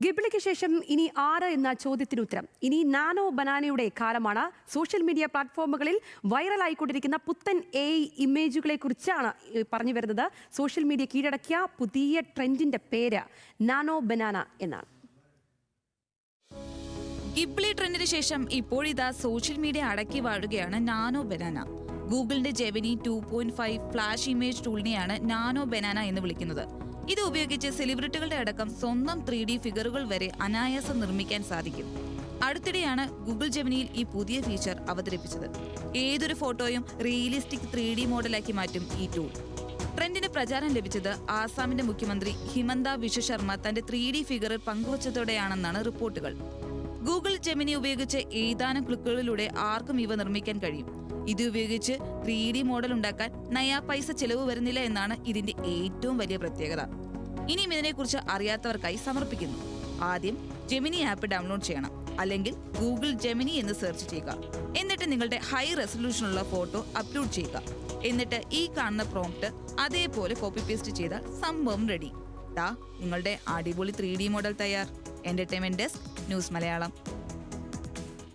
ഗിബ്ലിക്ക് ശേഷം ഇനി ആര് എന്ന ചോദ്യത്തിന് ഉത്തരം. ഇനി നാനോ ബനാനയുടെ കാലമാണ്. സോഷ്യൽ മീഡിയ പ്ലാറ്റ്ഫോമുകളിൽ വൈറലായിക്കൊണ്ടിരിക്കുന്ന പുത്തൻ AI ഇമേജുകളെ കുറിച്ചാണ് പറഞ്ഞു വരുന്നത്. സോഷ്യൽ മീഡിയ കീഴടക്കിയ പുതിയ ട്രെൻഡിന്റെ പേര് നാനോ ബനാന എന്നാണ്. ഗിബ്ലി ട്രെൻഡിന് ശേഷം ഇപ്പോഴിതാ സോഷ്യൽ മീഡിയ അടക്കി വാഴുകയാണ് നാനോ ബനാന. ഗൂഗിളിന്റെ ജെമിനി 2.5 ഫ്ലാഷ് ഇമേജ് ടൂളിനെയാണ് നാനോ ബനാന എന്ന് വിളിക്കുന്നത്. ഇത് ഉപയോഗിച്ച് സെലിബ്രിറ്റികളുടെ അടക്കം സ്വന്തം 3D ഫിഗറുകൾ വരെ അനായാസം നിർമ്മിക്കാൻ സാധിക്കും. അടുത്തിടെയാണ് ഗൂഗിൾ ജെമിനിയിൽ ഈ പുതിയ ഫീച്ചർ അവതരിപ്പിച്ചത്. ഏതൊരു ഫോട്ടോയും റിയലിസ്റ്റിക് 3D മോഡലാക്കി മാറ്റും ഈ ടൂൾ. ട്രെൻഡിന് പ്രചാരം ലഭിച്ചത് ആസാമിന്റെ മുഖ്യമന്ത്രി ഹിമന്ത ബിശ്വ ശർമ്മ തന്റെ 3D ഫിഗർ പങ്കുവച്ചതോടെയാണെന്നാണ് റിപ്പോർട്ടുകൾ. ഗൂഗിൾ ജെമിനി ഉപയോഗിച്ച് ഏതാനും ക്ലിക്കുകളിലൂടെ ആർക്കും ഇവ നിർമ്മിക്കാൻ കഴിയും. ഇത് ഉപയോഗിച്ച് 3D മോഡൽ ഉണ്ടാക്കാൻ നയാ പൈസ ചെലവ് വരുന്നില്ല എന്നാണ് ഇതിന്റെ ഏറ്റവും വലിയ പ്രത്യേകത. ഇനിയും ഇതിനെക്കുറിച്ച് അറിയാത്തവർക്കായി സമർപ്പിക്കുന്നു. ആദ്യം ജെമിനി ആപ്പ് ഡൗൺലോഡ് ചെയ്യണം, അല്ലെങ്കിൽ ഗൂഗിൾ ജെമിനി എന്ന് സെർച്ച് ചെയ്യുക. എന്നിട്ട് നിങ്ങളുടെ ഹൈ റെസൊല്യൂഷനുള്ള ഫോട്ടോ അപ്ലോഡ് ചെയ്യുക. എന്നിട്ട് ഈ കാണുന്ന പ്രോംപ്റ്റ് അതേപോലെ കോപ്പി പേസ്റ്റ് ചെയ്താൽ സംഭവം റെഡി. നിങ്ങളുടെ അടിപൊളി 3D മോഡൽ തയ്യാർ. Entertainment desk, news Malayalam.